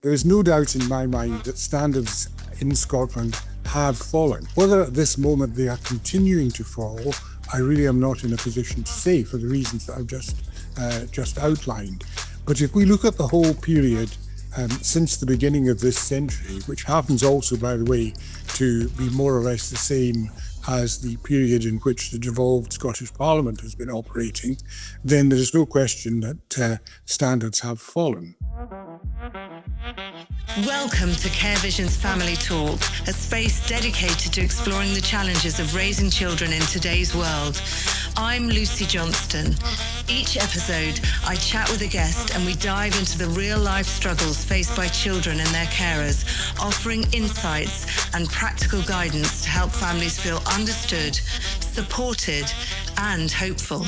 There is no doubt in my mind that standards in Scotland have fallen. Whether at this moment they are continuing to fall, I really am not in a position to say for the reasons that I've just outlined. But if we look at the whole period since the beginning of this century, which happens also, by the way, to be more or less the same as the period in which the devolved Scottish Parliament has been operating, then there is no question that standards have fallen. Welcome to Care Vision's Family Talk, a space dedicated to exploring the challenges of raising children in today's world. I'm Lucy Johnston. Each episode, I chat with a guest and we dive into the real-life struggles faced by children and their carers, offering insights and practical guidance to help families feel understood, supported, and hopeful.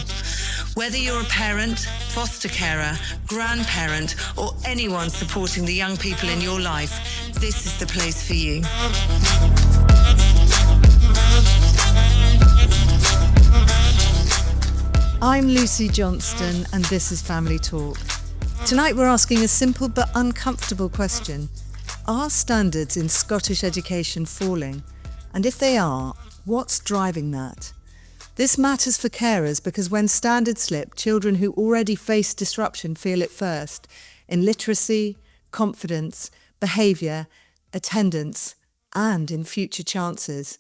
Whether you're a parent, foster carer, grandparent, or anyone supporting the young people in your life, this is the place for you. I'm Lucy Johnston, and this is Family Talk. Tonight we're asking a simple but uncomfortable question. Are standards in Scottish education falling? And if they are, what's driving that? This matters for carers because when standards slip, children who already face disruption feel it first in literacy, confidence, behaviour, attendance, and in future chances.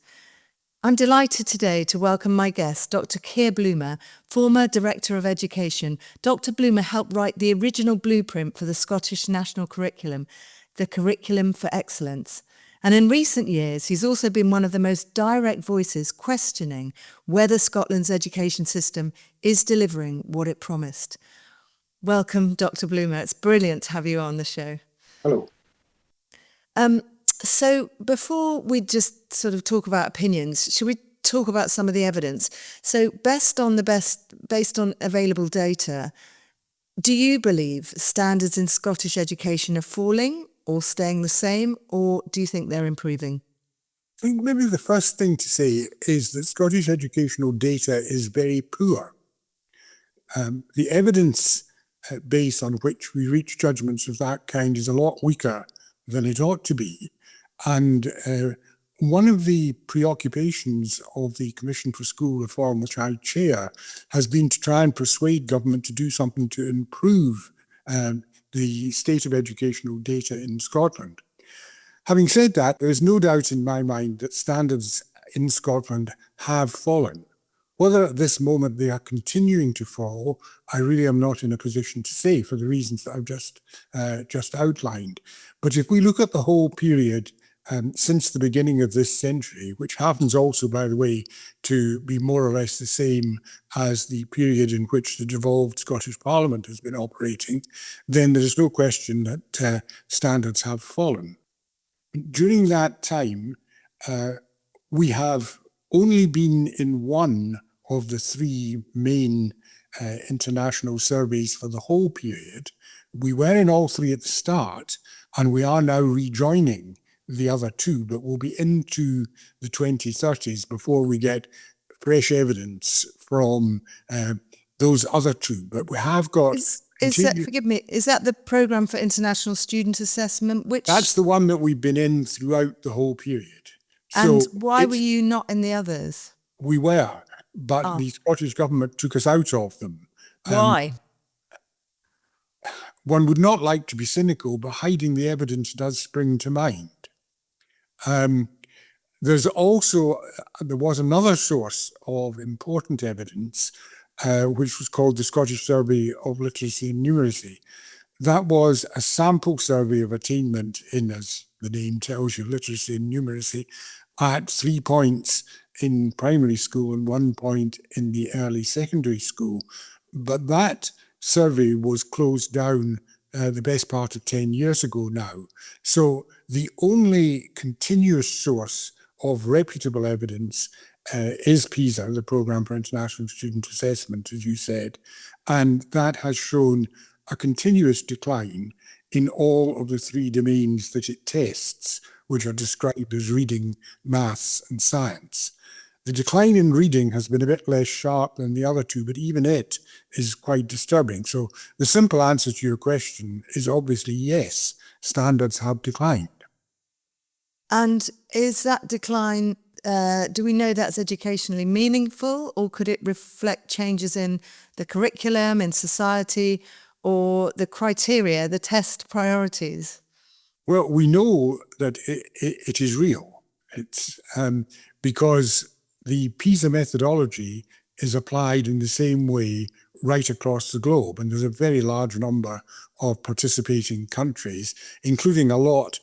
I'm delighted today to welcome my guest, Dr. Keir Bloomer, former Director of Education. Dr. Bloomer helped write the original blueprint for the Scottish National Curriculum, the Curriculum for Excellence. And in recent years, he's also been one of the most direct voices questioning whether Scotland's education system is delivering what it promised. Welcome, Dr. Bloomer. It's brilliant to have you on the show. Hello. So before we just sort of talk about opinions, should we talk about some of the evidence? So based on available data, do you believe standards in Scottish education are falling or staying the same, or do you think they're improving? I think maybe the first thing to say is that Scottish educational data is very poor. The evidence base on which we reach judgments of that kind is a lot weaker than it ought to be. And one of the preoccupations of the Commission for School Reform, which I chair, has been to try and persuade government to do something to improve the state of educational data in Scotland. Having said that, there is no doubt in my mind that standards in Scotland have fallen. Whether at this moment they are continuing to fall, I really am not in a position to say for the reasons that I've just outlined. But if we look at the whole period since the beginning of this century, which happens also, by the way, to be more or less the same as the period in which the devolved Scottish Parliament has been operating, then there is no question that standards have fallen. During that time, we have only been in one of the three main international surveys for the whole period. We were in all three at the start, and we are now rejoining the other two, but we'll be into the 2030s before we get fresh evidence from those other two. But we have got... Forgive me, is that the Programme for International Student Assessment? That's the one that we've been in throughout the whole period. And why were you not in the others? We were, but the Scottish Government took us out of them. Why? One would not like to be cynical, but hiding the evidence does spring to mind. There was another source of important evidence, which was called the Scottish Survey of Literacy and Numeracy. That was a sample survey of attainment in, as the name tells you, literacy and numeracy, at 3 points in primary school and 1 point in the early secondary school. But that survey was closed down the best part of 10 years ago now. So the only continuous source of reputable evidence is PISA, the Programme for International Student Assessment, as you said, and that has shown a continuous decline in all of the three domains that it tests, which are described as reading, maths, and science. The decline in reading has been a bit less sharp than the other two, but even it is quite disturbing. So the simple answer to your question is obviously yes, standards have declined. And is that decline, do we know that's educationally meaningful, or could it reflect changes in the curriculum, in society, or the criteria, the test priorities? Well, we know that it is real. It's because the PISA methodology is applied in the same way right across the globe. And there's a very large number of participating countries, including a lot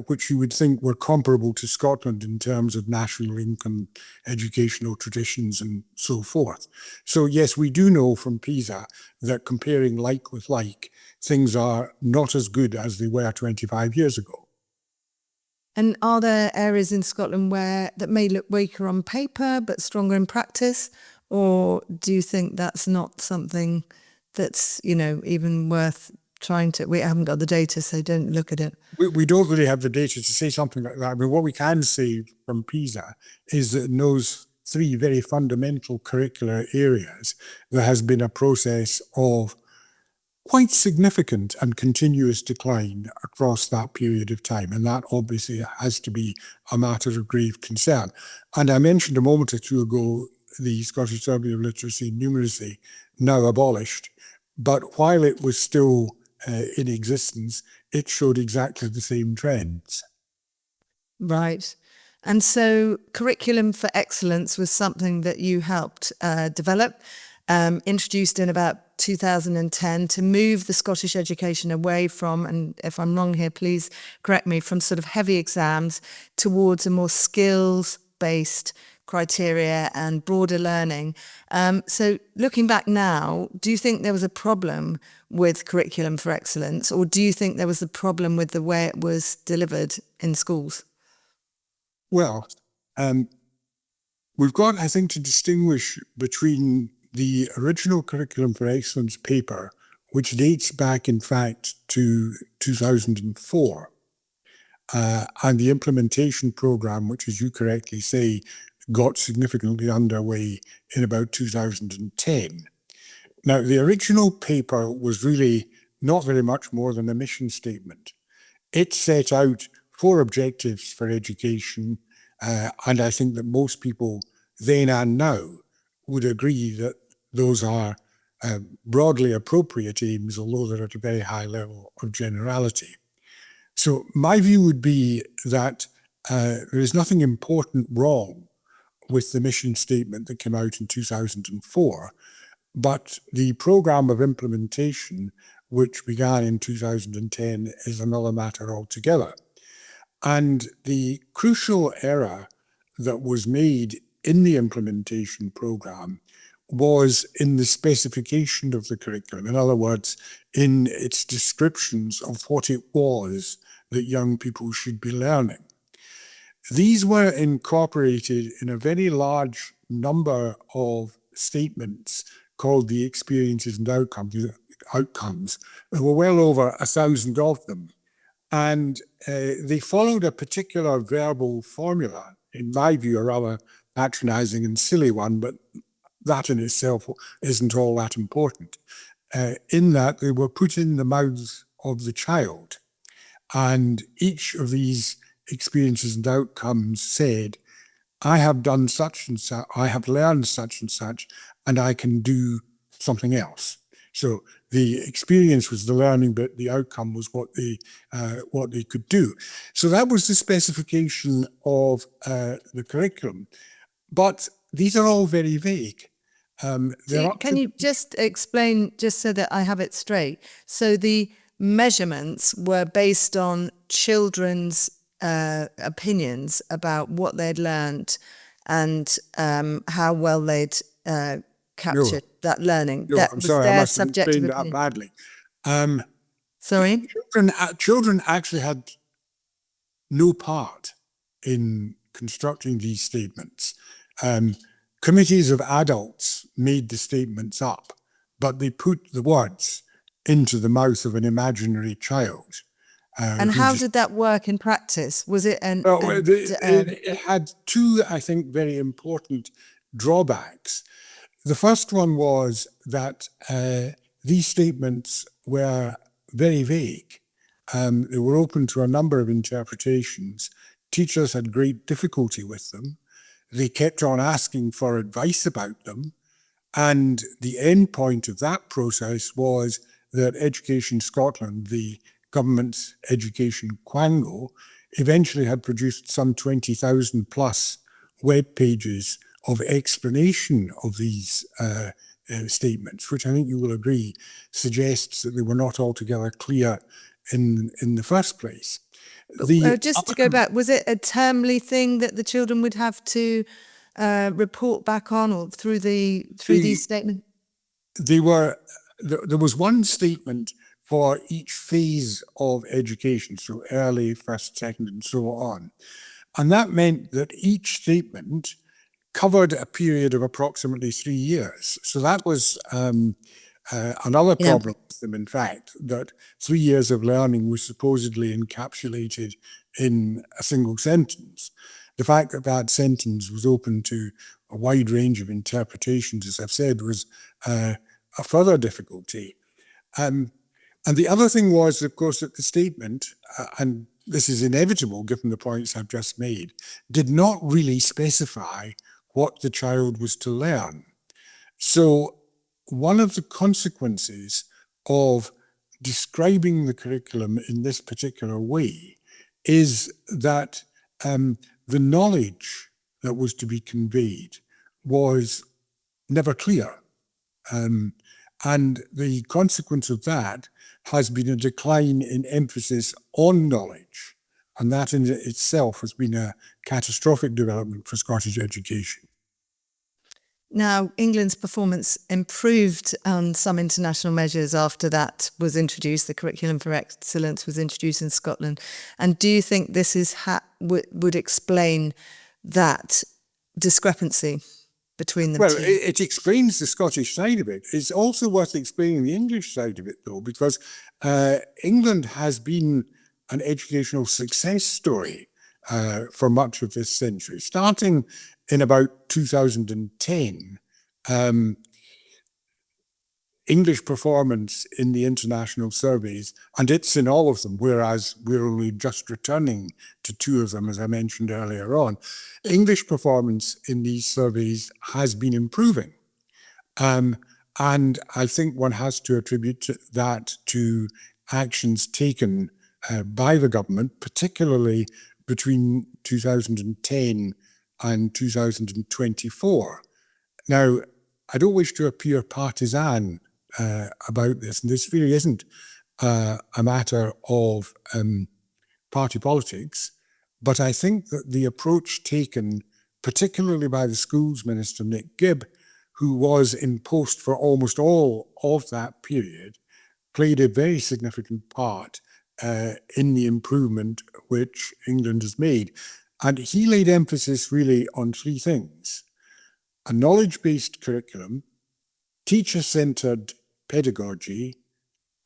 which you would think were comparable to Scotland in terms of national income, educational traditions, and so forth. So yes, we do know from PISA that comparing like with like, things are not as good as they were 25 years ago. And are there areas in Scotland that may look weaker on paper but stronger in practice? Or do you think that's not something that's, even worth trying to? We haven't got the data, so don't look at it. We don't really have the data to say something like that. I mean, what we can say from PISA is that in those three very fundamental curricular areas, there has been a process of quite significant and continuous decline across that period of time. And that obviously has to be a matter of grave concern. And I mentioned a moment or two ago the Scottish Survey of Literacy and Numeracy, now abolished. But while it was still in existence, it showed exactly the same trends. Right. And so Curriculum for Excellence was something that you helped develop, introduced in about 2010 to move the Scottish education away from, and if I'm wrong here, please correct me, from sort of heavy exams towards a more skills-based criteria and broader learning. So looking back now, do you think there was a problem with Curriculum for Excellence, or do you think there was a problem with the way it was delivered in schools? Well, we've got, I think, to distinguish between the original Curriculum for Excellence paper, which dates back, in fact, to 2004, and the implementation program, which, as you correctly say, got significantly underway in about 2010. Now, the original paper was really not very much more than a mission statement. It set out 4 objectives for education, and I think that most people then and now would agree that those are broadly appropriate aims, although they're at a very high level of generality. So my view would be that there is nothing important wrong with the mission statement that came out in 2004, but the program of implementation, which began in 2010, is another matter altogether. And the crucial error that was made in the implementation program was in the specification of the curriculum. In other words, in its descriptions of what it was that young people should be learning. These were incorporated in a very large number of statements called the experiences and outcomes. There were well over 1,000 of them. And they followed a particular verbal formula, in my view, a rather patronizing and silly one, but that in itself isn't all that important, in that they were put in the mouths of the child. And each of these experiences and outcomes said, I have done such and such, I have learned such and such, and I can do something else. So the experience was the learning bit, the outcome was what they could do. So that was the specification of the curriculum. But these are all very vague. Can you just explain, just so that I have it straight? So the measurements were based on children's opinions about what they'd learned and how well they'd captured that learning. No, that I'm was sorry, I their must have subjective explained that opinion. badly. Sorry? Children actually had no part in constructing these statements. Committees of adults made the statements up, but they put the words into the mouth of an imaginary child. And who how just did that work in practice? Was it well, it had two, I think, very important drawbacks. The first one was that these statements were very vague. They were open to a number of interpretations. Teachers had great difficulty with them. They kept on asking for advice about them. And the end point of that process was that Education Scotland, the government's education quango, eventually had produced some 20,000 plus web pages of explanation of these statements, which I think you will agree suggests that they were not altogether clear in the first place. just to go back, was it a termly thing that the children would have to report back on, or through these statements? There was one statement for each phase of education, so early, first, second, and so on. And that meant that each statement covered a period of approximately 3 years. So that was another problem with them, in fact, that 3 years of learning was supposedly encapsulated in a single sentence. The fact that that sentence was open to a wide range of interpretations, as I've said, was a further difficulty. And the other thing was, of course, that the statement, and this is inevitable given the points I've just made, did not really specify what the child was to learn. So one of the consequences of describing the curriculum in this particular way is that the knowledge that was to be conveyed was never clear. And the consequence of that has been a decline in emphasis on knowledge. And that in itself has been a catastrophic development for Scottish education. Now, England's performance improved on some international measures after that was introduced. The Curriculum for Excellence was introduced in Scotland. And do you think this is would explain that discrepancy between them? Well, it explains the Scottish side of it. It's also worth explaining the English side of it, though, because England has been an educational success story for much of this century. Starting in about 2010, English performance in the international surveys, and it's in all of them, whereas we're only just returning to 2 of them, as I mentioned earlier on, English performance in these surveys has been improving. And I think one has to attribute that to actions taken by the government, particularly between 2010 and 2024. Now, I don't wish to appear partisan about this, and this really isn't a matter of party politics, but I think that the approach taken, particularly by the schools minister, Nick Gibb, who was in post for almost all of that period, played a very significant part in the improvement which England has made. And he laid emphasis really on 3 things: a knowledge-based curriculum, teacher-centred pedagogy,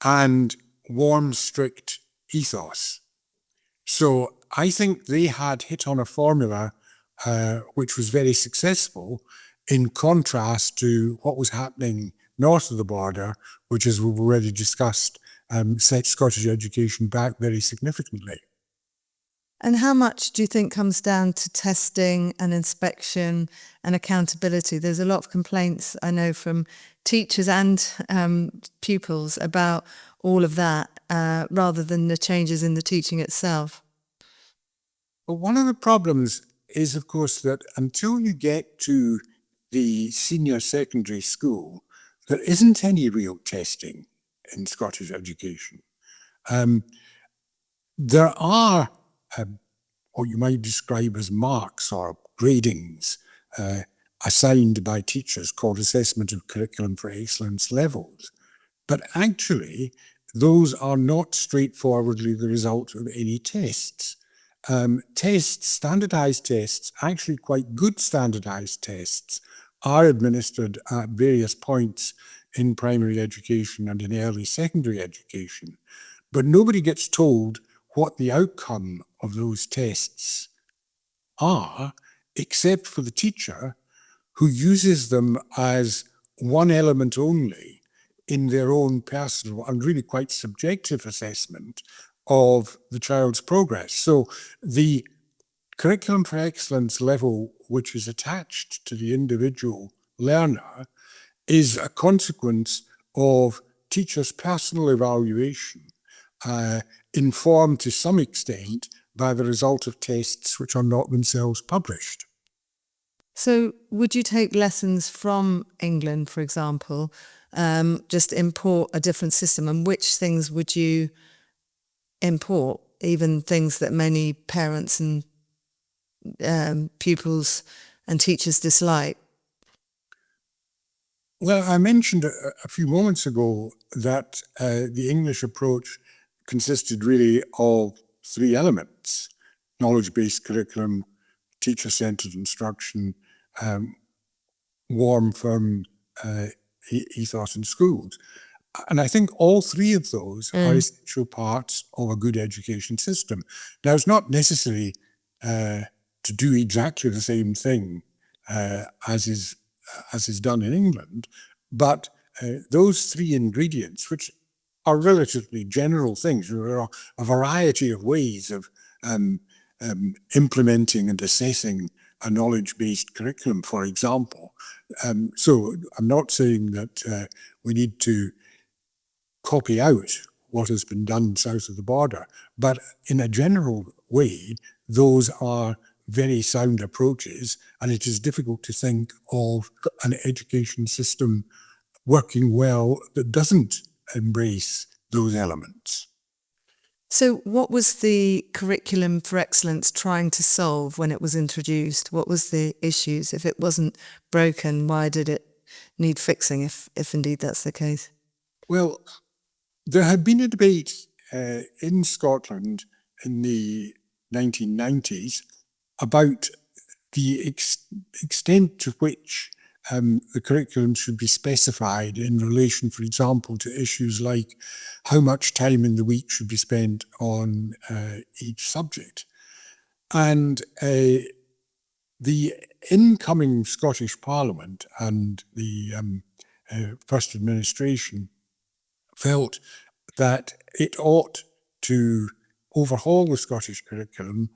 and warm, strict ethos. So I think they had hit on a formula which was very successful, in contrast to what was happening north of the border, which, as we've already discussed, set Scottish education back very significantly. And how much do you think comes down to testing and inspection and accountability? There's a lot of complaints, I know, from teachers and pupils about all of that, rather than the changes in the teaching itself. Well, one of the problems is, of course, that until you get to the senior secondary school, there isn't any real testing in Scottish education. There are what you might describe as marks or gradings assigned by teachers called Assessment of Curriculum for Excellence levels. But actually, those are not straightforwardly the result of any tests. Standardized tests, actually quite good standardized tests, are administered at various points in primary education and in early secondary education. But nobody gets told what the outcome of those tests are, except for the teacher who uses them as one element only in their own personal and really quite subjective assessment of the child's progress. So the curriculum for excellence level, which is attached to the individual learner, is a consequence of teachers' personal evaluation, informed to some extent by the result of tests which are not themselves published. So would you take lessons from England, for example, just import a different system? And which things would you import, even things that many parents and pupils and teachers dislike? Well, I mentioned a few moments ago that the English approach consisted really of three elements: knowledge-based curriculum, teacher-centered instruction, warm, firm ethos in schools. And I think all three of those are essential parts of a good education system. Now, it's not necessary to do exactly the same thing as is done in England, but those three ingredients, which are relatively general things, there are a variety of ways of implementing and assessing a knowledge-based curriculum, for example. So I'm not saying that we need to copy out what has been done south of the border, but in a general way, those are very sound approaches, and it is difficult to think of an education system working well that doesn't embrace those elements. So what was the curriculum for excellence trying to solve when it was introduced? What was the issues? If it wasn't broken, why did it need fixing, if indeed that's the case? Well, there had been a debate in Scotland in the 1990s about the extent to which the curriculum should be specified in relation, for example, to issues like how much time in the week should be spent on each subject. And the incoming Scottish Parliament and the First Administration felt that it ought to overhaul the Scottish curriculum,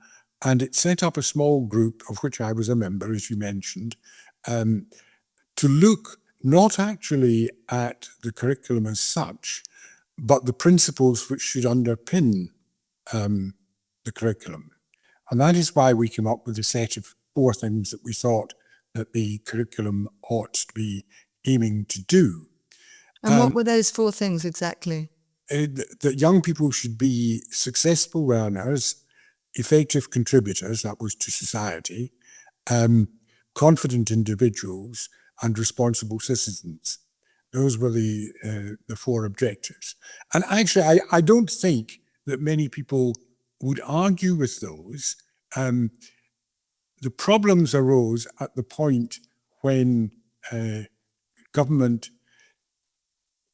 and it set up a small group, of which I was a member, as you mentioned, to look not actually at the curriculum as such, but the principles which should underpin the curriculum. And that is why we came up with a set of 4 things that we thought that the curriculum ought to be aiming to do. And what were those 4 things exactly? That young people should be successful learners, effective contributors, that was to society, confident individuals, and responsible citizens. Those were the 4 objectives. And actually, I don't think that many people would argue with those. The problems arose at the point when government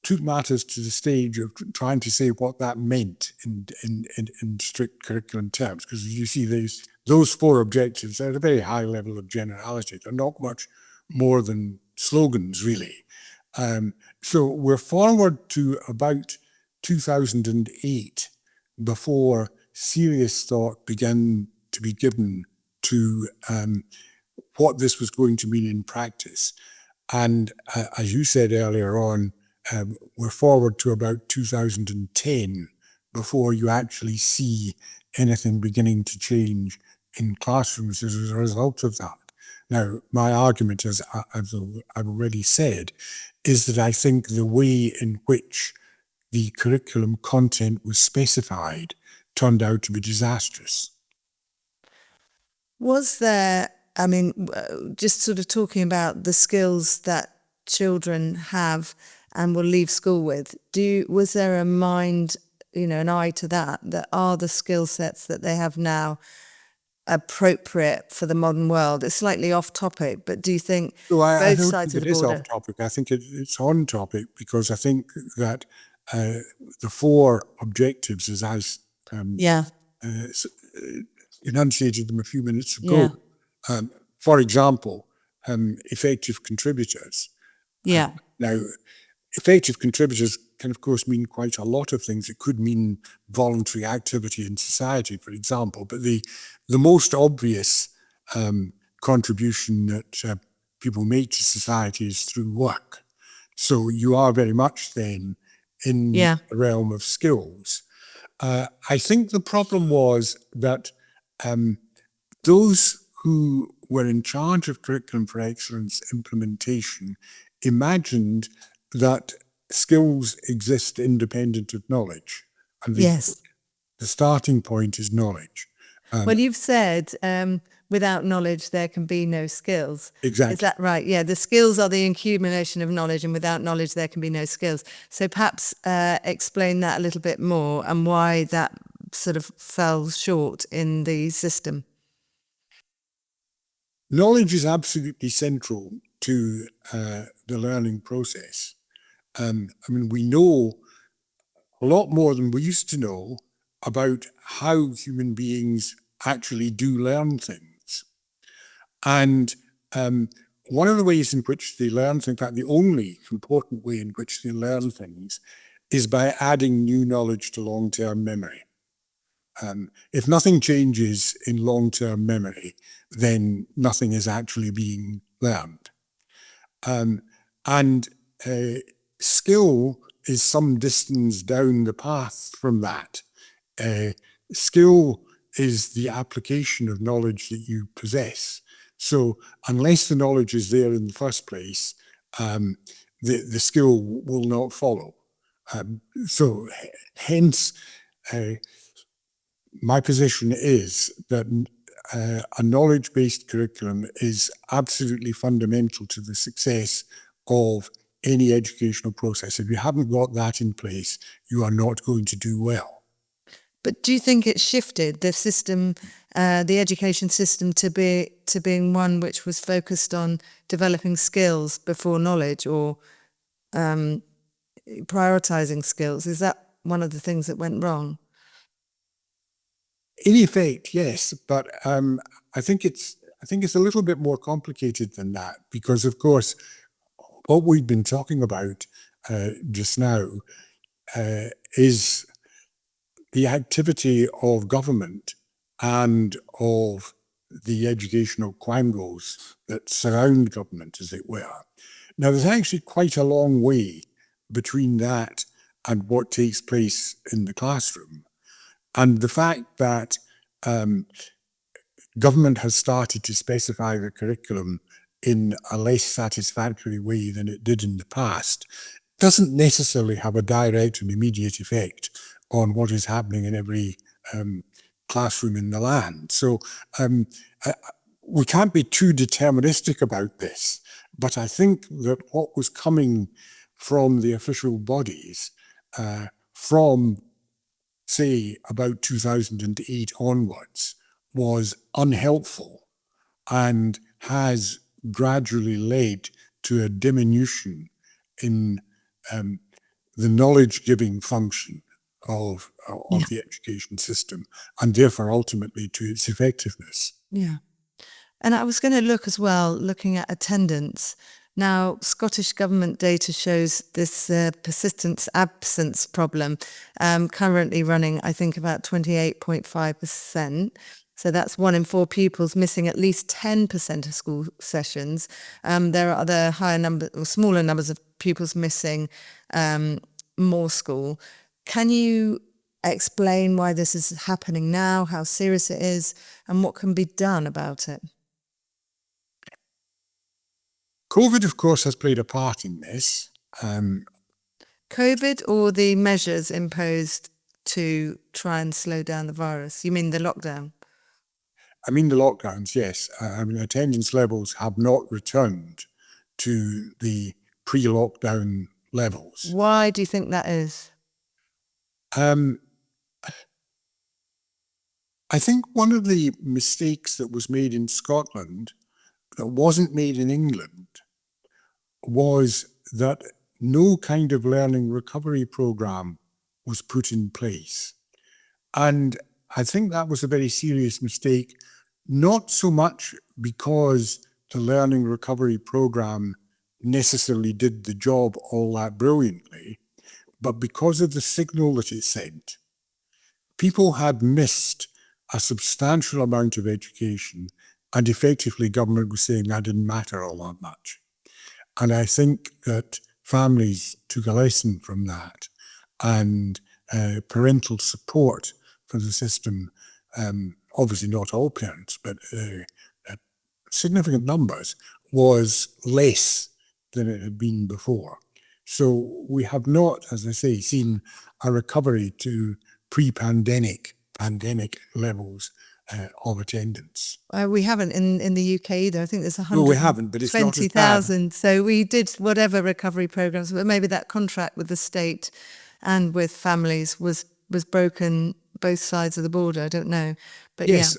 took matters to the stage of trying to say what that meant in strict curriculum terms. Because you see those 4 objectives are at a very high level of generality. They're not much more than slogans, really. So we're forward to about 2008 before serious thought began to be given to what this was going to mean in practice. And as you said earlier on, we're forward to about 2010 before you actually see anything beginning to change in classrooms as a result of that. Now, my argument, as I've already said, is that I think the way in which the curriculum content was specified turned out to be disastrous. Was there, just sort of talking about the skills that children have and will leave school with, was there a mind, an eye to that are the skill sets that they have now appropriate for the modern world? It's slightly off topic, but do you think both sides of the border? It is off topic. I think it's on topic because I think that the 4 objectives, as Yeah, enunciated them a few minutes yeah, ago. For example, effective contributors. yeah, Now, effective contributors can, of course, mean quite a lot of things. It could mean voluntary activity in society, for example, but the most obvious contribution that people make to society is through work. So you are very much then in yeah, the realm of skills. I think the problem was that those who were in charge of Curriculum for Excellence implementation imagined that skills exist independent of knowledge, and yes. the starting point is knowledge. Well, you've said without knowledge there can be no skills. Is Exactly. that right? Yeah, the skills are the accumulation of knowledge, and without knowledge there can be no skills. So perhaps explain that a little bit more and why that sort of fell short in the system. Knowledge is absolutely central to the learning process. I mean, we know a lot more than we used to know about how human beings actually do learn things. And one of the ways in which they learn, in fact, the only important way in which they learn things, is by adding new knowledge to long-term memory. If nothing changes in long-term memory, then nothing is actually being learned. And skill is some distance down the path from that. Skill is the application of knowledge that you possess. So unless the knowledge is there in the first place, the skill will not follow. So hence, my position is that a knowledge-based curriculum is absolutely fundamental to the success of any educational process. If you haven't got that in place, you are not going to do well. But do you think it shifted the system, the education system, to being one which was focused on developing skills before knowledge, or prioritizing skills? Is that one of the things that went wrong? In effect, yes, but I think it's a little bit more complicated than that, because of course what we've been talking about just now is the activity of government and of the educational quangos that surround government, as it were. Now, there's actually quite a long way between that and what takes place in the classroom. And the fact that government has started to specify the curriculum in a less satisfactory way than it did in the past doesn't necessarily have a direct and immediate effect on what is happening in every classroom in the land. So we can't be too deterministic about this, but I think that what was coming from the official bodies from, say, about 2008 onwards was unhelpful and has gradually led to a diminution in the knowledge-giving function of Yeah. the education system, and therefore ultimately to its effectiveness. Yeah. And I was going to look as well, looking at attendance. Now, Scottish Government data shows this persistent absence problem currently running, I think, about 28.5%. So that's 1 in 4 pupils missing at least 10% of school sessions. There are other smaller numbers of pupils missing more school. Can you explain why this is happening now, how serious it is, and what can be done about it? COVID, of course, has played a part in this. COVID or the measures imposed to try and slow down the virus? You mean the lockdown? I mean, the lockdowns, yes. I mean, attendance levels have not returned to the pre-lockdown levels. Why do you think that is? I think one of the mistakes that was made in Scotland that wasn't made in England was that no kind of learning recovery program was put in place. And I think that was a very serious mistake, not so much because the learning recovery program necessarily did the job all that brilliantly, but because of the signal that it sent. People had missed a substantial amount of education, and effectively government was saying that didn't matter all that much. And I think that families took a lesson from that, and parental support for the system, obviously not all parents, but significant numbers, was less than it had been before. So we have not, as I say, seen a recovery to pre-pandemic levels of attendance. We haven't in the UK either. I think there's No, we haven't, but it's not as bad. 120,000. So we did whatever recovery programs, but maybe that contract with the state and with families was broken both sides of the border. I don't know, but yes,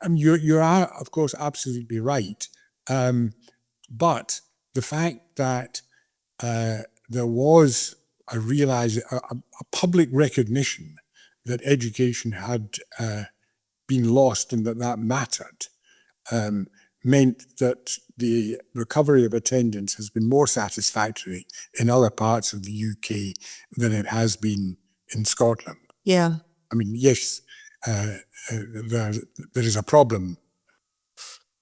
you are of course absolutely right. But the fact that there was a public recognition that education had been lost and that mattered, meant that the recovery of attendance has been more satisfactory in other parts of the UK than it has been in Scotland. Yeah. I mean, yes, there is a problem,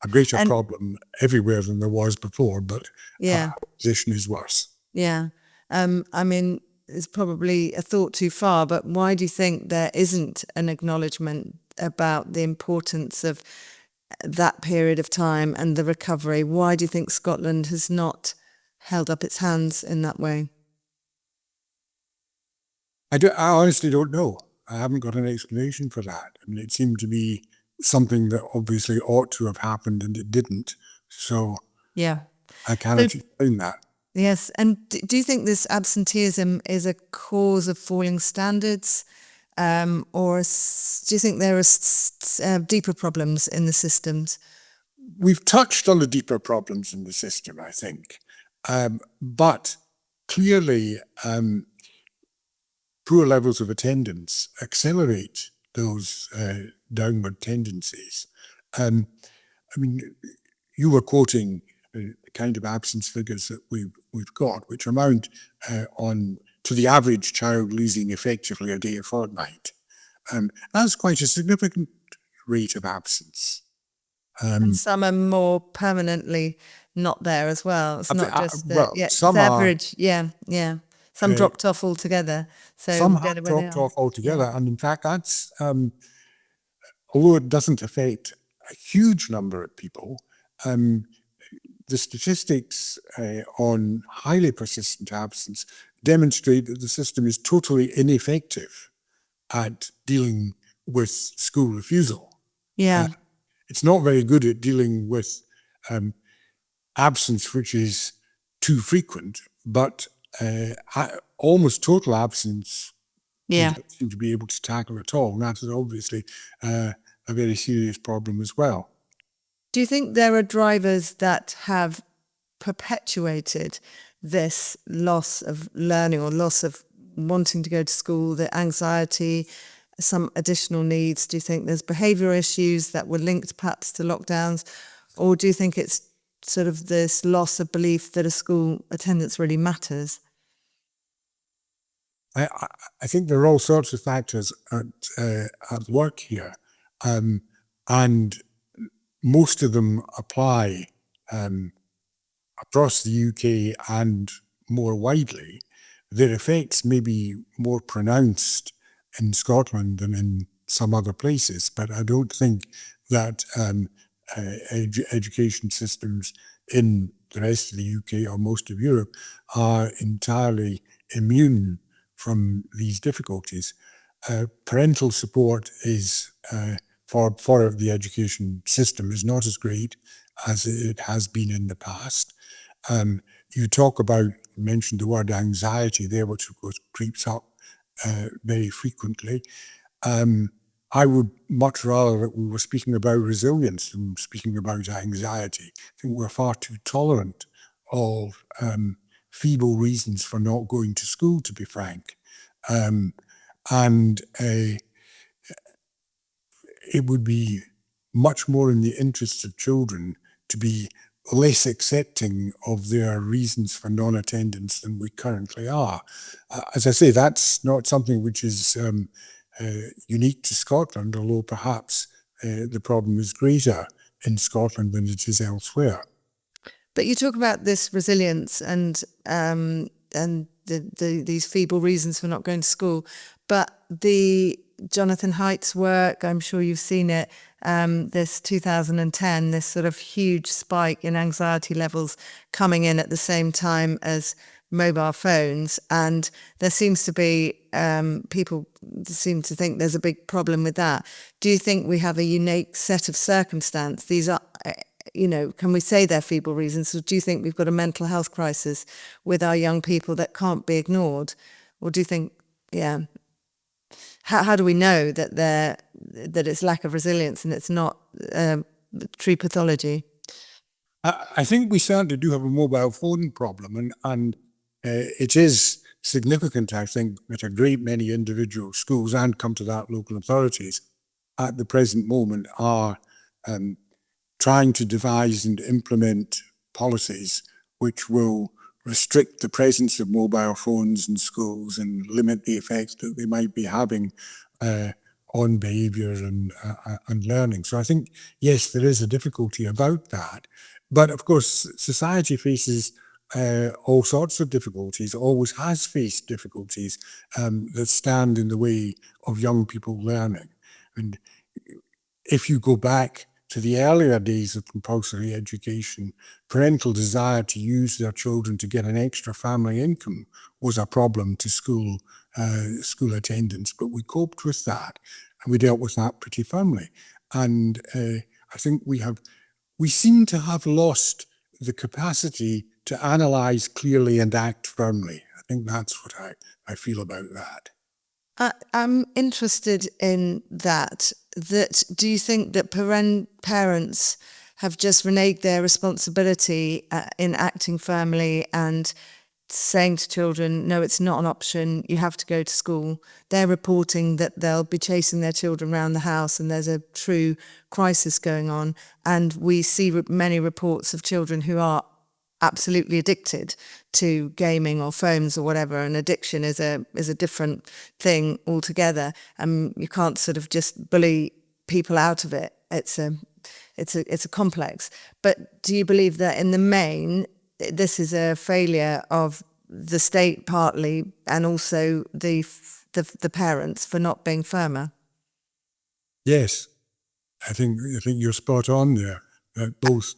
a greater problem everywhere than there was before, but our position is worse. Yeah. I mean, it's probably a thought too far, but why do you think there isn't an acknowledgement about the importance of that period of time and the recovery? Why do you think Scotland has not held up its hands in that way? I honestly don't know. I haven't got an explanation for that. I mean, it seemed to be something that obviously ought to have happened and it didn't. So I cannot explain that. Yes. And do you think this absenteeism is a cause of falling standards? Or do you think there are deeper problems in the systems? We've touched on the deeper problems in the system, I think. But clearly, poor levels of attendance accelerate those downward tendencies. I mean, you were quoting the kind of absence figures that we've got, which amount to the average child losing effectively a day a fortnight. That's quite a significant rate of absence. And some are more permanently not there as well. It's not just some it's average. Some dropped off altogether. So some have dropped off altogether, and in fact, that's although it doesn't affect a huge number of people. The statistics on highly persistent absence demonstrate that the system is totally ineffective at dealing with school refusal. It's not very good at dealing with absence which is too frequent, but almost total absence they don't seem to be able to tackle at all. And that is obviously a very serious problem as well. Do you think there are drivers that have perpetuated this loss of learning or loss of wanting to go to school, the anxiety, some additional needs? Do you think there's behaviour issues that were linked perhaps to lockdowns? Or do you think it's sort of this loss of belief that a school attendance really matters? I think there are all sorts of factors at work here. And most of them apply across the UK and more widely. Their effects may be more pronounced in Scotland than in some other places, but I don't think that education systems in the rest of the UK or most of Europe are entirely immune from these difficulties. Parental support is for the education system is not as great as it has been in the past. You mentioned the word anxiety there, which of course creeps up very frequently. I would much rather that we were speaking about resilience than speaking about anxiety. I think we're far too tolerant of feeble reasons for not going to school, to be frank. And it would be much more in the interest of children to be less accepting of their reasons for non-attendance than we currently are. As I say, that's not something which is unique to Scotland, although perhaps the problem is greater in Scotland than it is elsewhere. But you talk about this resilience and these feeble reasons for not going to school, but the Jonathan Haidt's work, I'm sure you've seen it, this 2010, this sort of huge spike in anxiety levels coming in at the same time as mobile phones. And there seems to be, people seem to think there's a big problem with that. Do you think we have a unique set of circumstance? These are, can we say they're feeble reasons? Or do you think we've got a mental health crisis with our young people that can't be ignored? Or do you think, how do we know that it's lack of resilience and it's not true pathology? I think we certainly do have a mobile phone problem, and it is significant, I think, that a great many individual schools, and come to that local authorities, at the present moment are trying to devise and implement policies which will restrict the presence of mobile phones in schools and limit the effects that they might be having on behaviour and learning. So I think, yes, there is a difficulty about that. But of course, society faces all sorts of difficulties, always has faced difficulties that stand in the way of young people learning. And if you go back to the earlier days of compulsory education, parental desire to use their children to get an extra family income was a problem to school attendance, but we coped with that and we dealt with that pretty firmly. And I think we seem to have lost the capacity to analyse clearly and act firmly. I think that's what I feel about that. I'm interested in that do you think that parents have just reneged their responsibility in acting firmly and saying to children, no, it's not an option, you have to go to school? They're reporting that they'll be chasing their children around the house and there's a true crisis going on. And we see many reports of children who are absolutely addicted to gaming or phones or whatever, and addiction is a different thing altogether. You can't sort of just bully people out of it. It's a complex. But do you believe that in the main this is a failure of the state partly, and also the parents for not being firmer? Yes, I think you're spot on there. Both.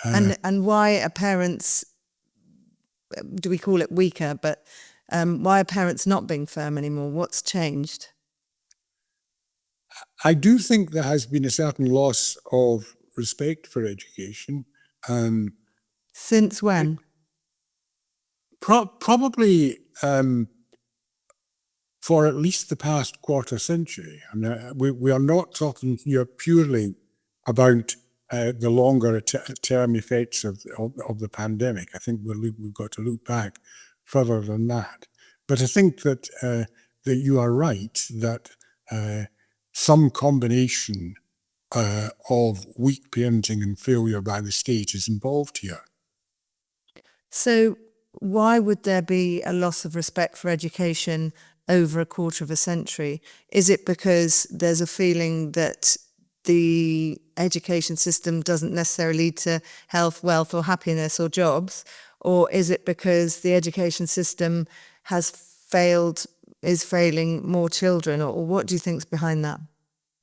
And why are parents, do we call it weaker, but why are parents not being firm anymore? What's changed? I do think there has been a certain loss of respect for education. Since when? Probably for at least the past quarter century. And we are not talking here purely about the longer term effects of the pandemic. I think we've got to look back further than that. But I think that you are right that some combination of weak parenting and failure by the state is involved here. So why would there be a loss of respect for education over a quarter of a century? Is it because there's a feeling that the education system doesn't necessarily lead to health, wealth or happiness or jobs? Or is it because the education system is failing more children? Or what do you think's behind that?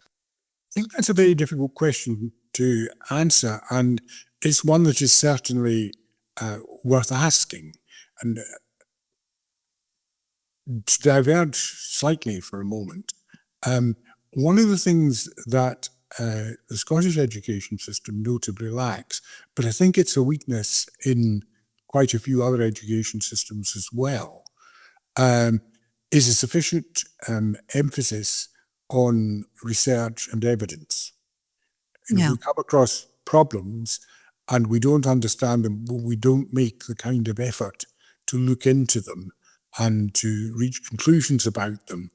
I think that's a very difficult question to answer, and it's one that is certainly worth asking. And to diverge slightly for a moment, one of the things that the Scottish education system notably lacks, but I think it's a weakness in quite a few other education systems as well, is a sufficient emphasis on research and evidence. Yeah. We come across problems and we don't understand them, but we don't make the kind of effort to look into them and to reach conclusions about them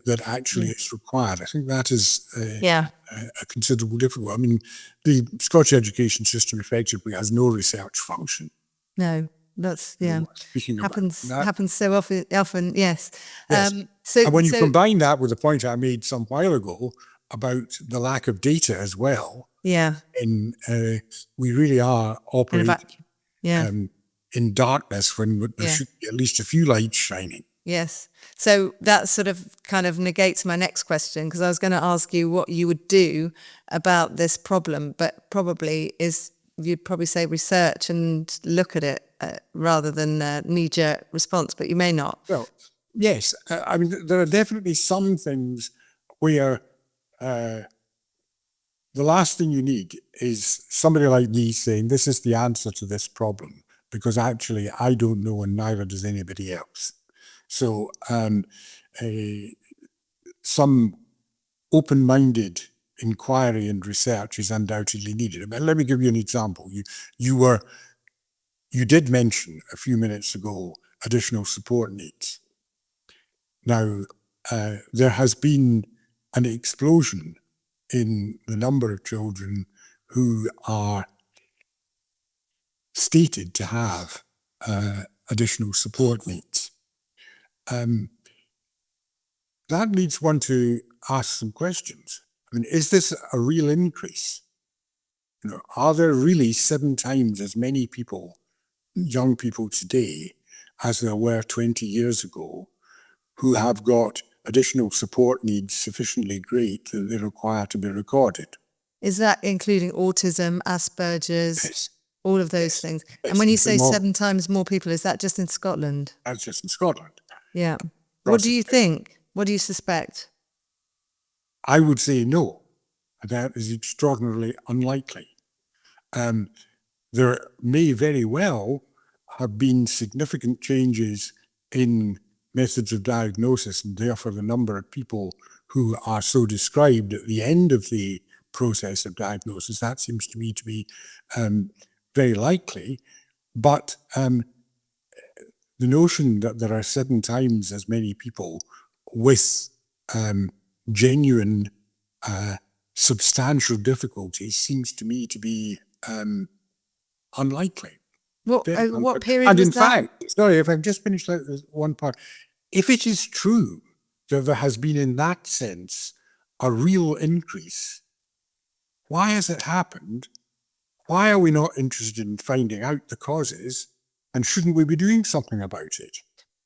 that actually it's required. I think that is a considerable difference. I mean, the Scottish education system effectively has no research function. No, that's Speaking happens about that. happens so often. Yes. Yes. So And when you combine that with the point I made some while ago about the lack of data as well, in we really are in a operating vacuum. in darkness when there should be at least a few lights shining. Yes. So that sort of kind of negates my next question, because I was going to ask you what you would do about this problem, but you'd probably say research and look at it rather than knee-jerk response, but you may not. Well, yes. I mean, there are definitely some things where the last thing you need is somebody like me saying, this is the answer to this problem, because actually I don't know and neither does anybody else. So some open-minded inquiry and research is undoubtedly needed. I mean, let me give you an example. You did mention a few minutes ago additional support needs. Now, there has been an explosion in the number of children who are stated to have additional support needs. That leads one to ask some questions. I mean, is this a real increase? You know, are there really 7 times as many people, young people today, as there were 20 years ago, who have got additional support needs sufficiently great that they require to be recorded? Is that including autism, Asperger's, all of those things? Yes. And when you say 7 times more people, is that just in Scotland? That's just in Scotland. Yeah. What do you think? What do you suspect? I would say no. That is extraordinarily unlikely. There may very well have been significant changes in methods of diagnosis, and therefore the number of people who are so described at the end of the process of diagnosis. That seems to me to be very likely. But the notion that there are 7 times as many people with genuine substantial difficulties seems to me to be unlikely. What period was that? And in fact, sorry, if I've just finished one part, if it is true that there has been in that sense a real increase, why has it happened? Why are we not interested in finding out the causes? And shouldn't we be doing something about it?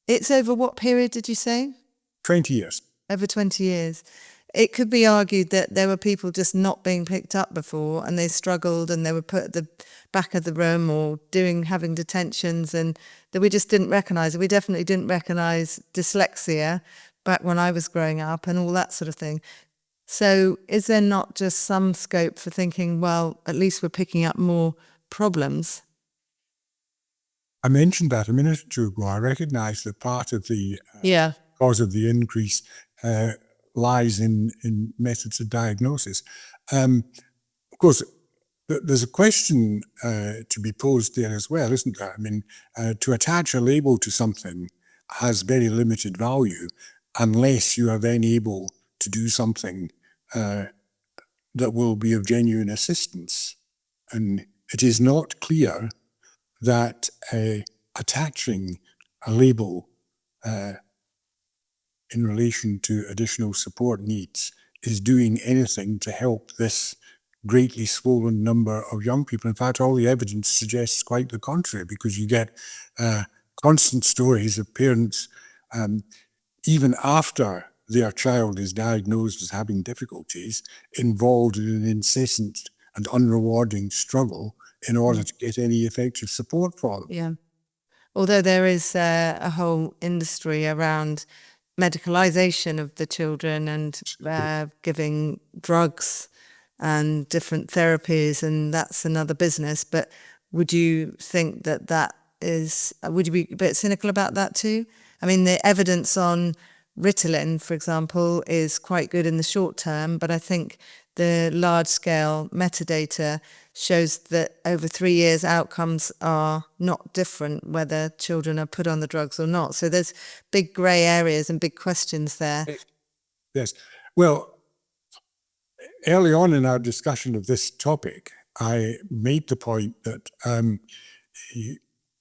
It's over what period did you say? 20 years. Over 20 years. It could be argued that there were people just not being picked up before, and they struggled and they were put at the back of the room or having detentions, and that we just didn't recognise it. We definitely didn't recognise dyslexia back when I was growing up and all that sort of thing. So is there not just some scope for thinking, well, at least we're picking up more problems? I mentioned that a minute or two ago. I recognise that part of the cause of the increase lies in methods of diagnosis. Of course, there's a question to be posed there as well, isn't there? I mean, to attach a label to something has very limited value unless you are then able to do something that will be of genuine assistance. And it is not clear that attaching a label in relation to additional support needs is doing anything to help this greatly swollen number of young people. In fact, all the evidence suggests quite the contrary, because you get constant stories of parents, even after their child is diagnosed as having difficulties, involved in an incessant and unrewarding struggle in order to get any effective support for them. Yeah. Although there is a whole industry around medicalisation of the children and giving drugs and different therapies, and that's another business. But would you think would you be a bit cynical about that too? I mean, the evidence on Ritalin, for example, is quite good in the short term, but I think the large-scale metadata shows that over 3 years outcomes are not different whether children are put on the drugs or not. So there's big grey areas and big questions there. Yes. Well, early on in our discussion of this topic, I made the point that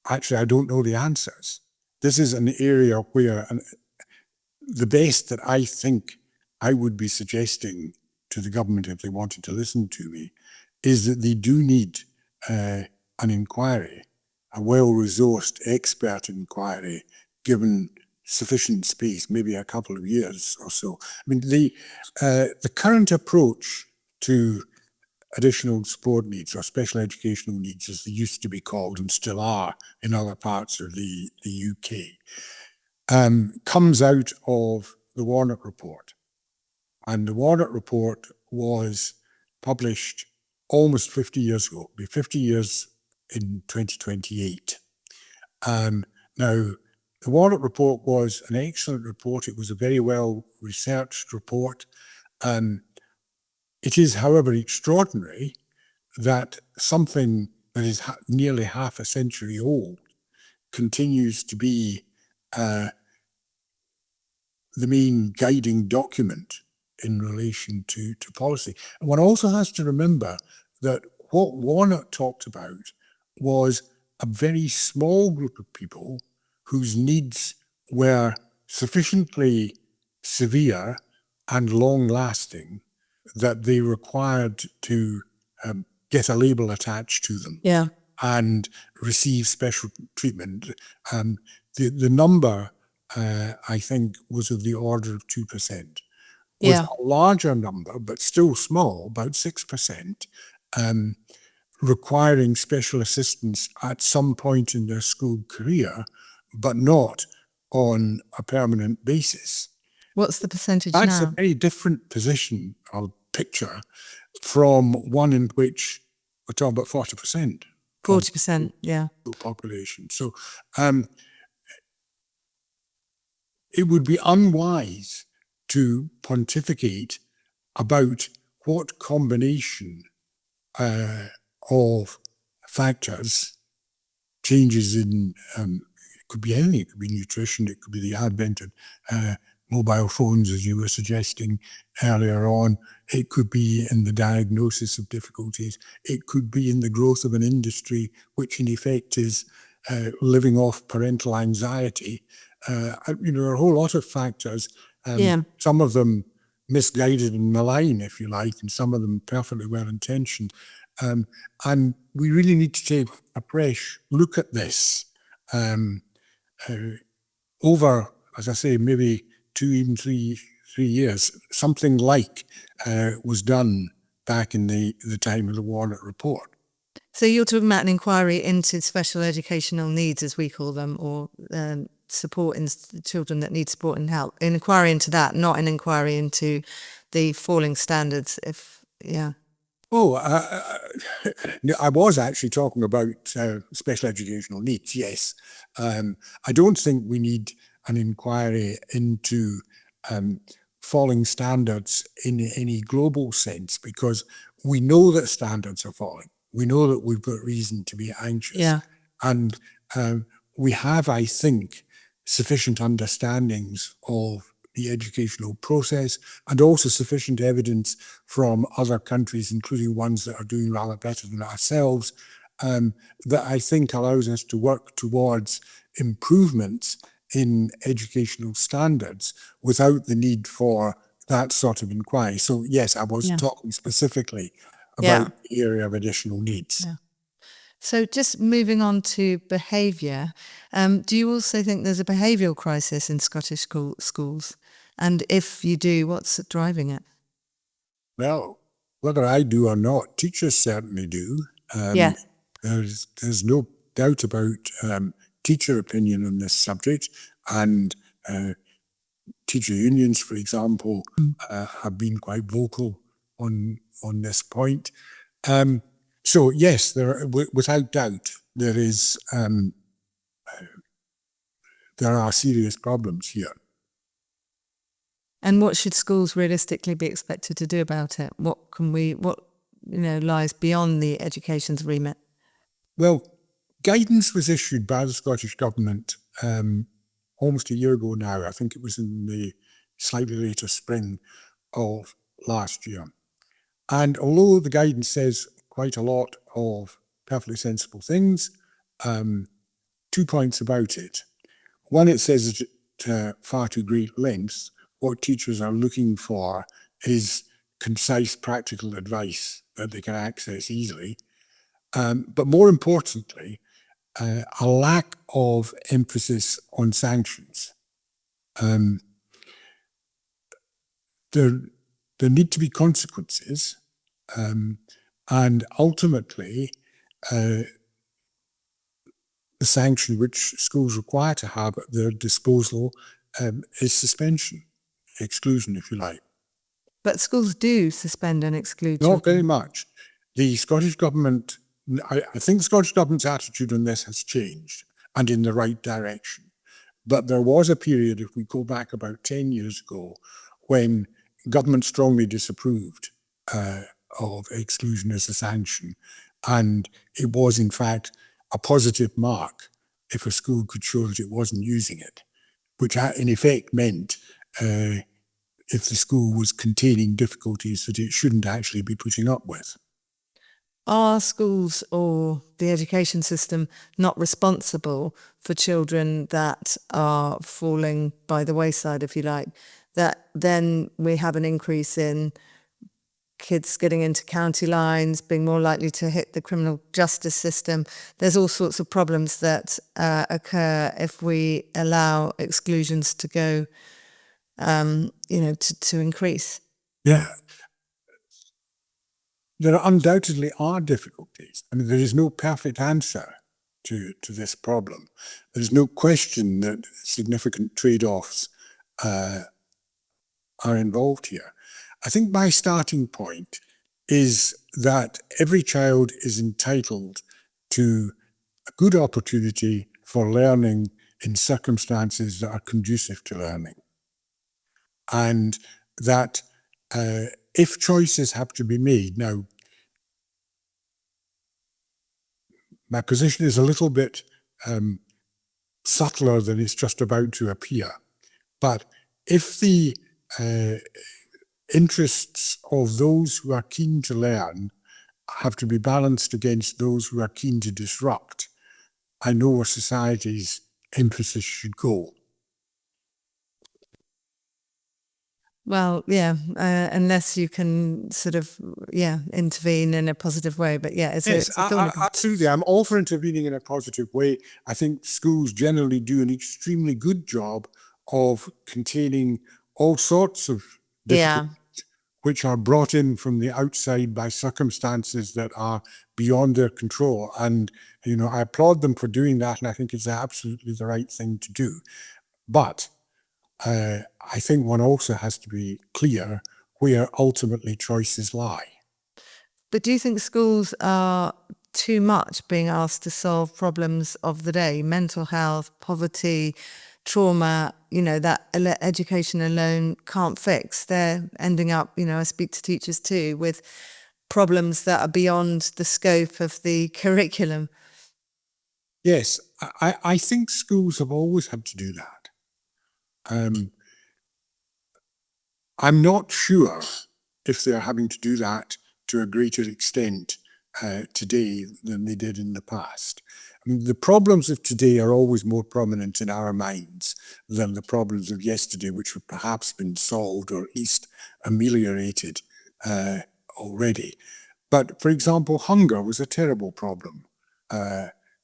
actually I don't know the answers. This is an area where the best that I think I would be suggesting to the government if they wanted to listen to me is that they do need an inquiry, a well-resourced expert inquiry, given sufficient space, maybe a couple of years or so. I mean, the current approach to additional support needs or special educational needs, as they used to be called and still are in other parts of the UK, comes out of the Warnock Report. And the Warnock Report was published almost 50 years ago. It'll be 50 years in 2028. Now, the Warnock Report was an excellent report. It was a very well-researched report. It is, however, extraordinary that something that is nearly half a century old continues to be the main guiding document in relation to policy. And one also has to remember that what Warnock talked about was a very small group of people whose needs were sufficiently severe and long-lasting that they required to get a label attached to them and receive special treatment. The number, I think, was of the order of 2%. With a larger number, but still small, about 6%, requiring special assistance at some point in their school career, but not on a permanent basis. What's the percentage now? That's a very different position or picture from one in which we're talking about 40%. 40%, yeah. Population. So it would be unwise to pontificate about what combination of factors, changes in, it could be anything, it could be nutrition, it could be the advent of mobile phones, as you were suggesting earlier on, it could be in the diagnosis of difficulties, it could be in the growth of an industry which in effect is living off parental anxiety. There are a whole lot of factors. Some of them misguided and malign, if you like, and some of them perfectly well-intentioned. And we really need to take a fresh look at this over, as I say, maybe 2, even 3 years. Something like was done back in the time of the Warnock Report. So you're talking about an inquiry into special educational needs, as we call them, or support in children that need support and help. An inquiry into that, not an inquiry into the falling standards. I was actually talking about special educational needs, yes. I don't think we need an inquiry into falling standards in any global sense, because we know that standards are falling. We know that we've got reason to be anxious. And we have, I think, sufficient understandings of the educational process and also sufficient evidence from other countries, including ones that are doing rather better than ourselves, that I think allows us to work towards improvements in educational standards without the need for that sort of inquiry. So yes, I was talking specifically about the area of additional needs. So just moving on to behaviour, do you also think there's a behavioural crisis in Scottish schools? And if you do, what's driving it? Well, whether I do or not, teachers certainly do. There's no doubt about teacher opinion on this subject, and teacher unions, for example, have been quite vocal on this point. So yes, without doubt, there are serious problems here. And what should schools realistically be expected to do about it? What lies beyond the education's remit? Well, guidance was issued by the Scottish Government almost a year ago now. I think it was in the slightly later spring of last year. And although the guidance says quite a lot of perfectly sensible things, 2 points about it. One, it says at far too great lengths, what teachers are looking for is concise, practical advice that they can access easily. But more importantly, a lack of emphasis on sanctions. There need to be consequences, and ultimately, the sanction which schools require to have at their disposal is suspension, exclusion, if you like. But schools do suspend and exclude Not children. very much. The Scottish Government, I think the Scottish Government's attitude on this has changed and in the right direction. But there was a period, if we go back about 10 years ago, when government strongly disapproved of exclusion as a sanction. And it was, in fact, a positive mark if a school could show that it wasn't using it, which in effect meant if the school was containing difficulties that it shouldn't actually be putting up with. Are schools or the education system not responsible for children that are falling by the wayside, if you like? That then we have an increase in kids getting into county lines, being more likely to hit the criminal justice system. There's all sorts of problems that occur if we allow exclusions to go, to increase. Yeah. There undoubtedly are difficulties. I mean, there is no perfect answer to this problem. There's no question that significant trade-offs are involved here. I think my starting point is that every child is entitled to a good opportunity for learning in circumstances that are conducive to learning. And that if choices have to be made, now, my position is a little bit subtler than it's just about to appear. But if the interests of those who are keen to learn have to be balanced against those who are keen to disrupt, I know where society's emphasis should go. Well, yeah, unless you can sort of, intervene in a positive way. But yeah, Yes, absolutely. I'm all for intervening in a positive way. I think schools generally do an extremely good job of containing all sorts of difficulties which are brought in from the outside by circumstances that are beyond their control. And, I applaud them for doing that, and I think it's absolutely the right thing to do. But I think one also has to be clear where ultimately choices lie. But do you think schools are too much being asked to solve problems of the day, mental health, poverty, trauma, that education alone can't fix? They're ending up, I speak to teachers too, with problems that are beyond the scope of the curriculum. Yes, I think schools have always had to do that. I'm not sure if they're having to do that to a greater extent today than they did in the past. I mean, the problems of today are always more prominent in our minds than the problems of yesterday, which have perhaps been solved or at least ameliorated already. But for example, hunger was a terrible problem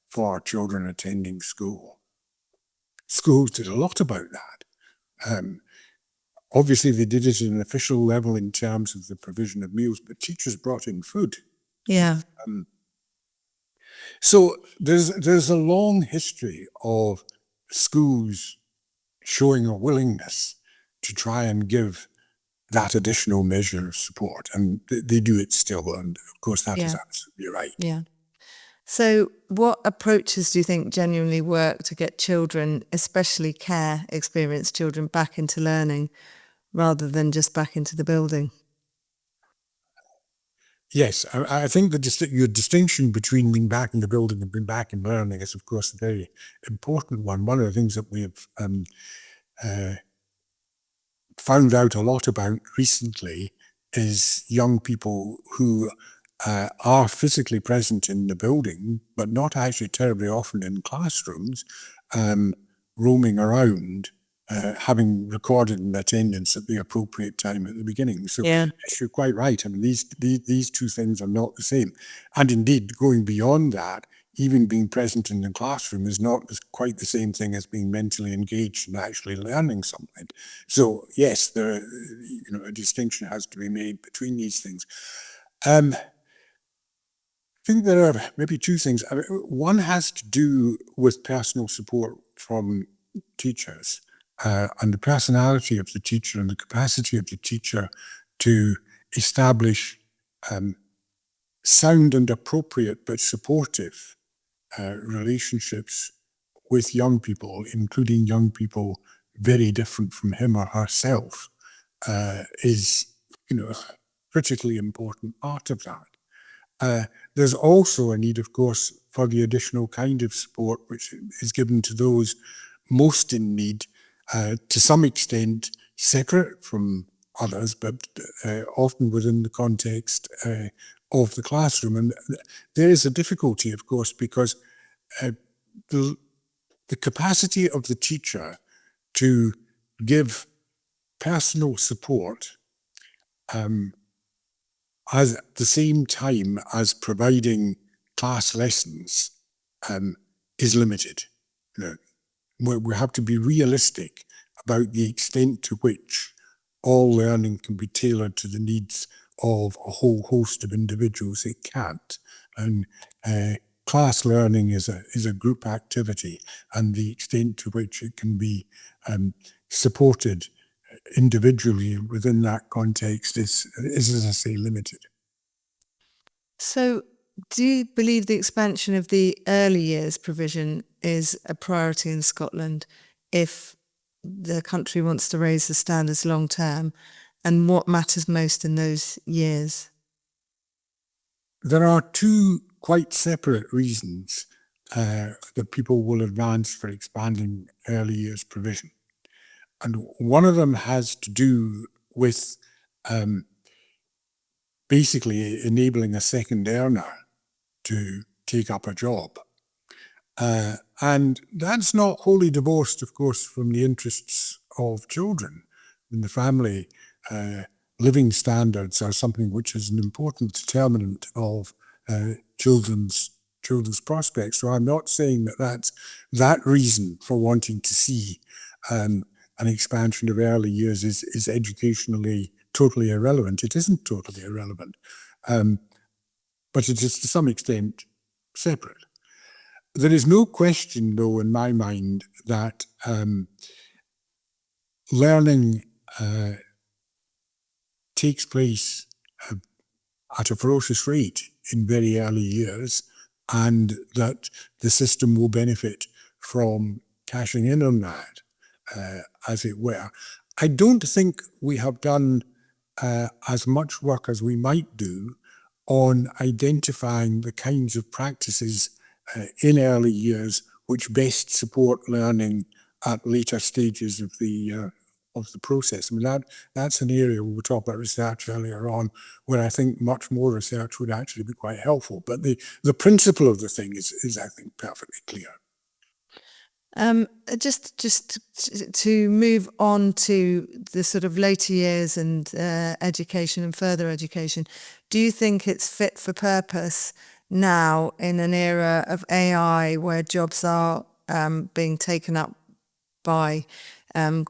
for children attending school. Schools did a lot about that. Obviously, they did it at an official level in terms of the provision of meals, but teachers brought in food. Yeah. So there's a long history of schools showing a willingness to try and give that additional measure of support, and they do it still. And of course, that is absolutely right. Yeah. So what approaches do you think genuinely work to get children, especially care experienced children, back into learning rather than just back into the building. Yes, I think your distinction between being back in the building and being back in learning is, of course, a very important one. One of the things that we have found out a lot about recently is young people who are physically present in the building, but not actually terribly often in classrooms, roaming around, having recorded an attendance at the appropriate time at the beginning. So Yeah. yes, you're quite right. I mean, these two things are not the same. And indeed, going beyond that, even being present in the classroom is not quite the same thing as being mentally engaged and actually learning something. So yes, a distinction has to be made between these things. I think there are maybe two things. I mean, one has to do with personal support from teachers and the personality of the teacher and the capacity of the teacher to establish sound and appropriate but supportive relationships with young people, including young people very different from him or herself, is a critically important part of that. There's also a need, of course, for the additional kind of support which is given to those most in need, to some extent separate from others, but often within the context of the classroom. And there is a difficulty, of course, because the capacity of the teacher to give personal support at the same time as providing class lessons is limited. We have to be realistic about the extent to which all learning can be tailored to the needs of a whole host of individuals. It can't. And class learning is a group activity, and the extent to which it can be supported individually within that context is, as I say, limited. So do you believe the expansion of the early years provision is a priority in Scotland if the country wants to raise the standards long term? And what matters most in those years? There are two quite separate reasons that people will advance for expanding early years provision. And one of them has to do with basically enabling a second earner to take up a job. And that's not wholly divorced, of course, from the interests of children in the family. Living standards are something which is an important determinant of children's prospects. So I'm not saying that that's that reason for wanting to see an expansion of early years is educationally totally irrelevant. It isn't totally irrelevant, but it is to some extent separate. There is no question, though, in my mind, that learning takes place at a ferocious rate in very early years, and that the system will benefit from cashing in on that, as it were. I don't think we have done as much work as we might do on identifying the kinds of practices in early years which best support learning at later stages of the process. I mean, that's an area we were talking about research earlier on, where I think much more research would actually be quite helpful. But the principle of the thing is I think, perfectly clear. Just to move on to the sort of later years and education and further education, do you think it's fit for purpose now in an era of AI where jobs are being taken up by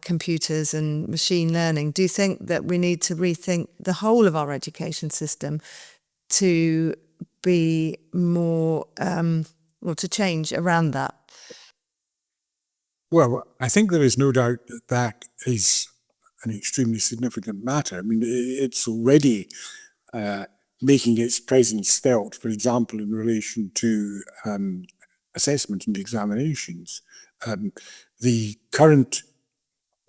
computers and machine learning? Do you think that we need to rethink the whole of our education system to be more, to change around that? Well, I think there is no doubt that is an extremely significant matter. I mean, it's already making its presence felt, for example, in relation to assessment and examinations. The current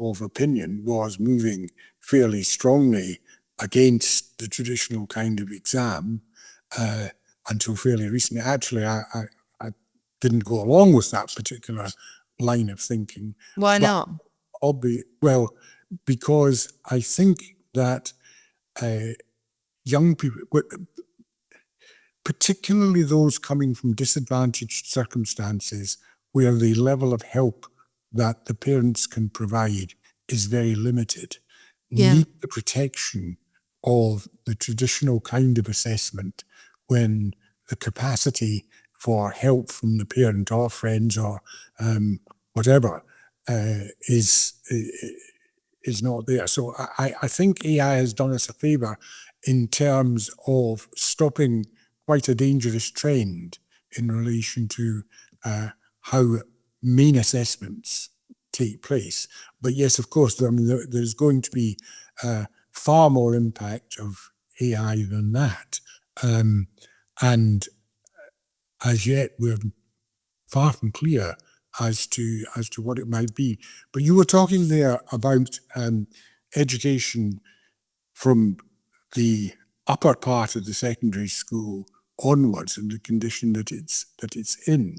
of opinion was moving fairly strongly against the traditional kind of exam until fairly recently. Actually, I didn't go along with that particular line of thinking. Why But not? well, because I think that young people, particularly those coming from disadvantaged circumstances where the level of help that the parents can provide is very limited, Yeah. need the protection of the traditional kind of assessment when the capacity for help from the parent or friends or whatever is not there. So I think AI has done us a favour in terms of stopping quite a dangerous trend in relation to how main assessments take place. But yes, of course, there's going to be far more impact of AI than that. And as yet, we're far from clear as to what it might be. But you were talking there about education from the upper part of the secondary school onwards and the condition that it's in.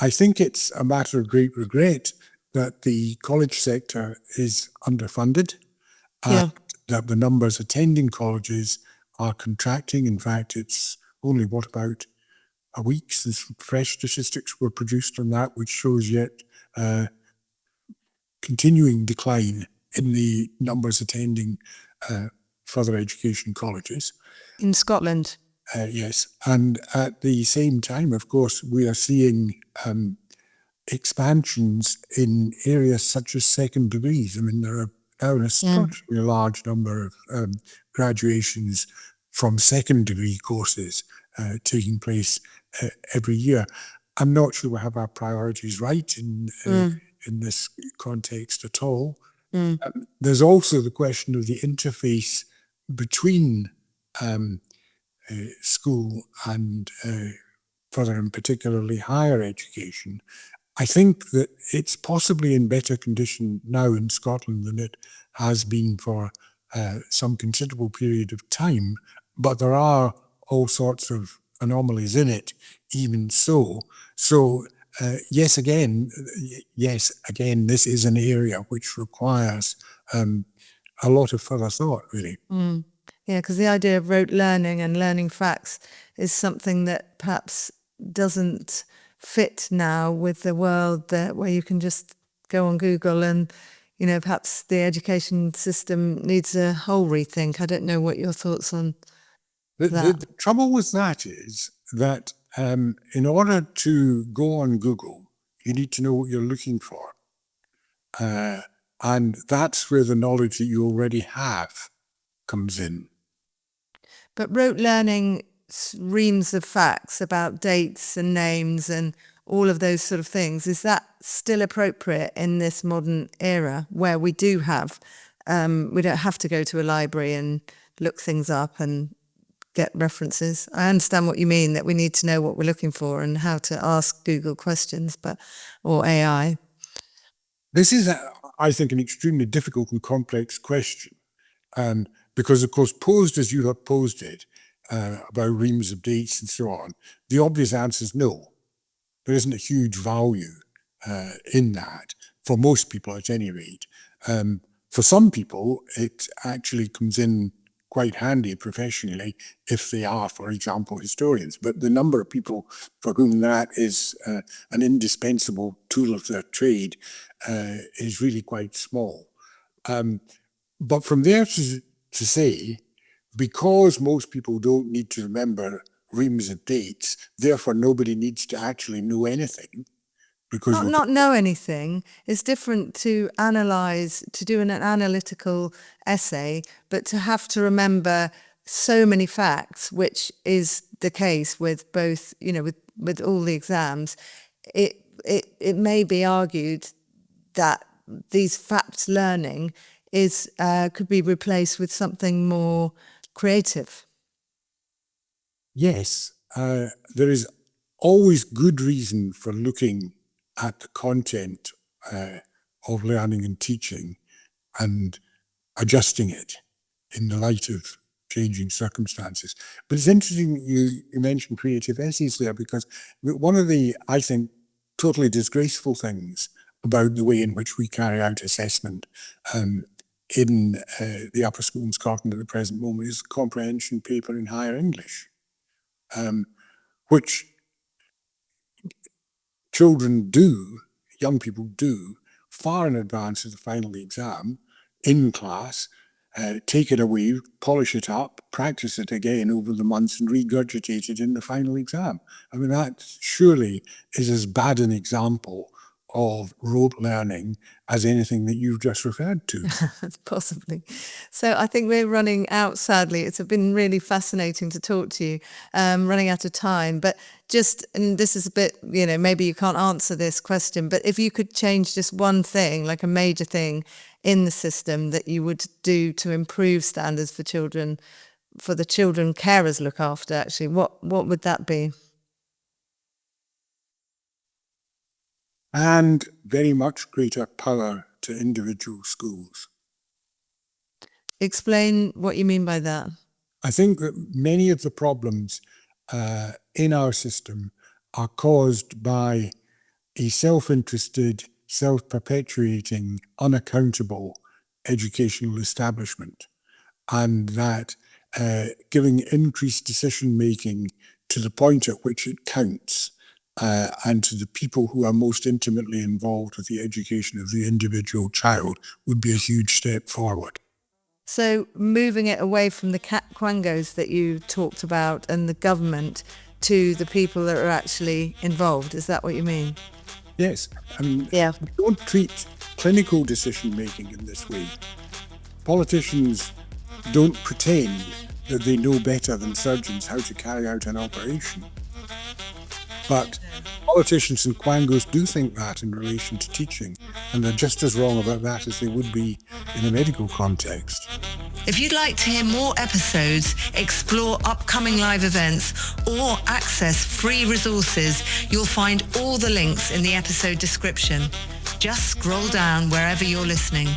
I think it's a matter of great regret that the college sector is underfunded, and that the numbers attending colleges are contracting. In fact, it's only about a week since fresh statistics were produced on that, which shows yet continuing decline in the numbers attending further education colleges. In Scotland? Yes. And at the same time, of course, we are seeing expansions in areas such as second degrees. I mean, there are now an astonishingly large number of graduations from second degree courses taking place every year. I'm not sure we have our priorities right in this context at all. There's also the question of the interface between school and further and particularly higher education. I think that it's possibly in better condition now in Scotland than it has been for some considerable period of time, but there are all sorts of anomalies in it, even so. So yes, again, this is an area which requires a lot of further thought, really. Yeah, because the idea of rote learning and learning facts is something that perhaps doesn't fit now with the world where you can just go on Google and, perhaps the education system needs a whole rethink. I don't know what your thoughts on that. The trouble with that is that in order to go on Google, you need to know what you're looking for. And that's where the knowledge that you already have comes in. But rote learning reams of facts about dates and names and all of those sort of things, is that still appropriate in this modern era where we do have, we don't have to go to a library and look things up and get references? I understand what you mean, that we need to know what we're looking for and how to ask Google questions, or AI. This is, I think, an extremely difficult and complex question. Because, of course, posed as you have posed it, about reams of dates and so on, the obvious answer is no. There isn't a huge value in that, for most people at any rate. For some people, it actually comes in quite handy professionally if they are, for example, historians. But the number of people for whom that is an indispensable tool of their trade is really quite small. But from there to say, because most people don't need to remember reams of dates, therefore nobody needs to actually know anything. Because not know anything is different to analyse, to do an analytical essay, but to have to remember so many facts, which is the case with both, with all the exams, it may be argued that these facts learning could be replaced with something more creative. Yes, there is always good reason for looking at the content of learning and teaching and adjusting it in the light of changing circumstances. But it's interesting you mentioned creative essays there, because one of the, I think, totally disgraceful things about the way in which we carry out assessment in the upper school in Scotland at the present moment is the comprehension paper in higher English, which children do, young people do, far in advance of the final exam, in class, take it away, polish it up, practice it again over the months and regurgitate it in the final exam. I mean, that surely is as bad an example of rote learning as anything that you've just referred to. Possibly. So I think we're running out, sadly. It's been really fascinating to talk to you, running out of time. But just, and this is a bit, maybe you can't answer this question, but if you could change just one thing, like a major thing in the system that you would do to improve standards for children, for the children carers look after, actually, what would that be? And very much greater power to individual schools. Explain what you mean by that. I think that many of the problems in our system are caused by a self-interested, self-perpetuating, unaccountable educational establishment, and that giving increased decision-making to the point at which it counts, and to the people who are most intimately involved with the education of the individual child would be a huge step forward. So moving it away from the quangos that you talked about and the government to the people that are actually involved, is that what you mean? Yes. I mean, yeah. We don't treat clinical decision-making in this way. Politicians don't pretend that they know better than surgeons how to carry out an operation. But politicians and quangos do think that in relation to teaching, and they're just as wrong about that as they would be in a medical context. If you'd like to hear more episodes, explore upcoming live events, or access free resources, you'll find all the links in the episode description. Just scroll down wherever you're listening.